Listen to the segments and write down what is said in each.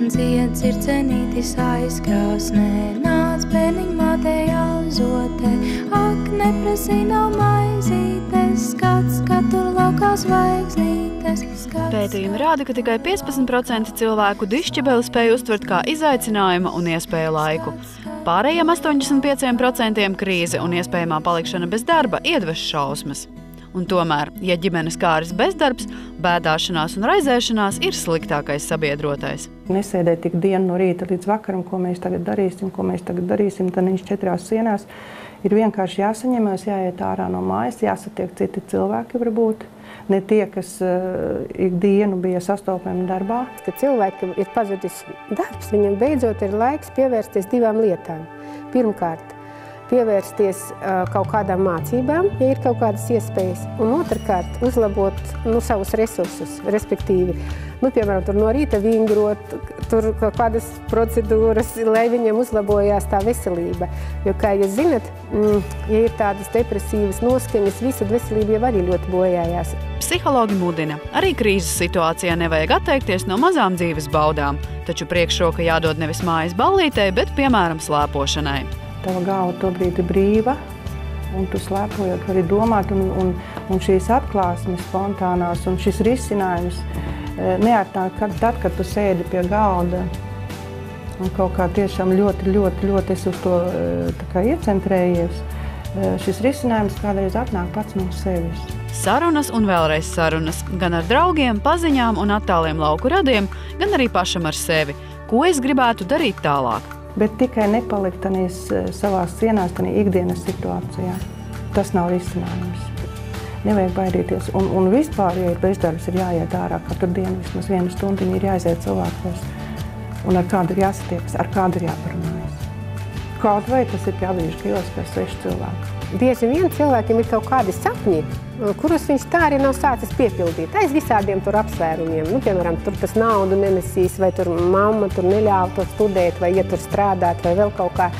Dzied dzircenītis aizkrāsnē, nāc bērniņ mātei auzotē, ak, neprasī nav maizītes, skats, kad tur laukā zvaigznītes. Pētījumi rāda, ka tikai 15% cilvēku dišķibeli spēj uztvert kā izaicinājumu un iespēju laiku. Pārējiem 85% krīze un iespējamā palikšana bez darba iedveš šausmas. Un tomēr, ja ģimenes kāris bezdarbs, bēdāšanās un raizēšanās ir sliktākais sabiedrotais. Nesēdēt tik dienu no rīta līdz vakaram, ko mēs tagad darīsim, tad viņš 4 sienās. Ir vienkārši jāsaņemās, jāiet ārā no mājas, jāsatiek citi cilvēki varbūt. Ne tie, kas ikdienu bija sastopami darbā. Kad cilvēkam ir pazudis darbs, viņam beidzot ir laiks pievērsties 2 lietām. Pirmkārt, pievērsties kaut kādām mācībām, ja ir kaut kādas iespējas, un otrkārt uzlabot savus resursus, respektīvi, piemēram, tur no rīta vingrot, tur kaut kādas procedūras, lai viņam uzlabojās tā veselība. Jo, kā jūs zinat, ja ir tādas depresīvas noskaņas, visa veselība jau arī ļoti bojājās. Psihologi mudina, arī krīzes situācijā nevajag atteikties no mazām dzīves baudām, taču priekšroka jādod nevis mājas ballītei, bet, piemēram, slēpošanai. Tava galva tobrīd ir brīva, un tu slēpojot vari domāt, un šīs atklāsmes spontānās un šis risinājums neatnāk tad, kad tu sēdi pie galda un kaut kā tiešām ļoti esi uz to iecentrējies. Šis risinājums kādreiz atnāk pats no sevis. Sarunas un vēlreiz sarunas, gan ar draugiem, paziņām un attāliem lauku radiem, gan arī pašam ar sevi. Ko es gribētu darīt tālāk? Bet tikai nepalikt savās cienās, tādā ikdienas situācijā. Tas nav risinājums. Nevajag baidīties. Un vispār, ja ir bezdarbs, ir jāiet ārā katru dienu, vismaz 1 stundiņu ir jāiziet cilvēkos. Un ar kādu ir jāsatiekas, ar kādu ir jāparunājas. Kaut vai tas ir pie avīžu ielas pie 6 cilvēku. Bieži vien cilvēkiem ir kaut kādi sapņi, kurus viņš tā arī nav sācis piepildīt. Aiz visādiem tur apsvērumiem. Piemēram, tur tas naudu nenesīs, vai tur mamma tur neļāva to studēt, vai iet tur strādāt, vai vēl kaut kā.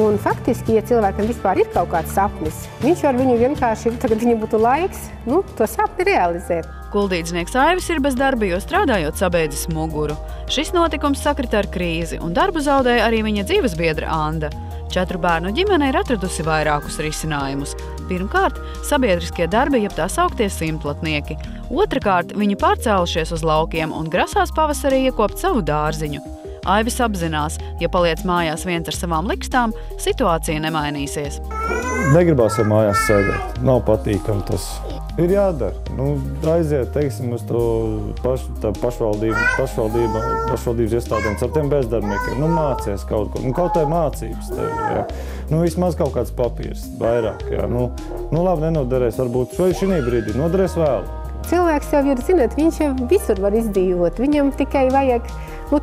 Un faktiski, ja cilvēkam vispār ir kaut kāds sapnis, viņš ar viņu vienkārši, tagad viņam būtu laiks, to sapni realizēt. Kuldīdznieks Aivis ir bez darba, jo strādājot sabeidzis muguru. Šis notikums sakrita ar krīzi, un darbu zaudēja arī viņa dzīvesbiedra Anda. 4 bērnu ģimene ir atradusi vairākus risinājumus. Pirmkārt, sabiedriskie darbi, jeb tā sauktie simtlatnieki. Otrakārt, viņi pārcēlušies uz laukiem un grasās pavasarī iekopt savu dārziņu. Aivis apzinās, ja paliec mājās viens ar savām likstām, situācija nemainīsies. Negribās jau mājās sēdēt, nav patīkami tas. Ir jādara. Aiziet, teiksim, uz to pašvaldības iestādēm ar tiem bezdarbniekiem. Mācies kaut ko. Kaut tā mācības tev, jā. Vismaz kaut kāds papīrs, vairāk, jā. Labi, nenoderēs, varbūt šī brīdī, noderēs vēl. Cilvēks jau ir, zināt, viņš jau visur var izdzīvot. Viņam tikai vajag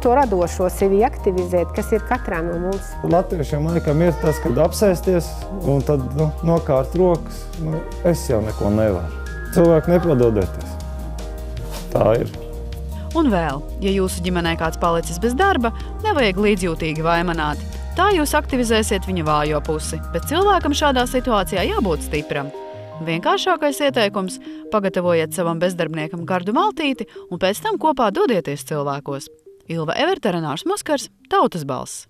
to radošo sevi aktivizēt, kas ir katrā no mums. Latviešiem laikam ir tas, kad apsēsties un tad nokārt rokas. Es jau neko nevaru. Cilvēki nepadodēties. Tā ir. Un vēl, ja jūsu ģimenē kāds palicis bez darba, nevajag līdzjūtīgi vaimanāt. Tā jūs aktivizēsiet viņa vājo pusi, bet cilvēkam šādā situācijā jābūt stipram. Vienkāršākais ieteikums – pagatavojiet savam bezdarbniekam gardu maltīti un pēc tam kopā dodieties cilvēkos. Ilva Everta, Renārs Muskars, Tautas balss.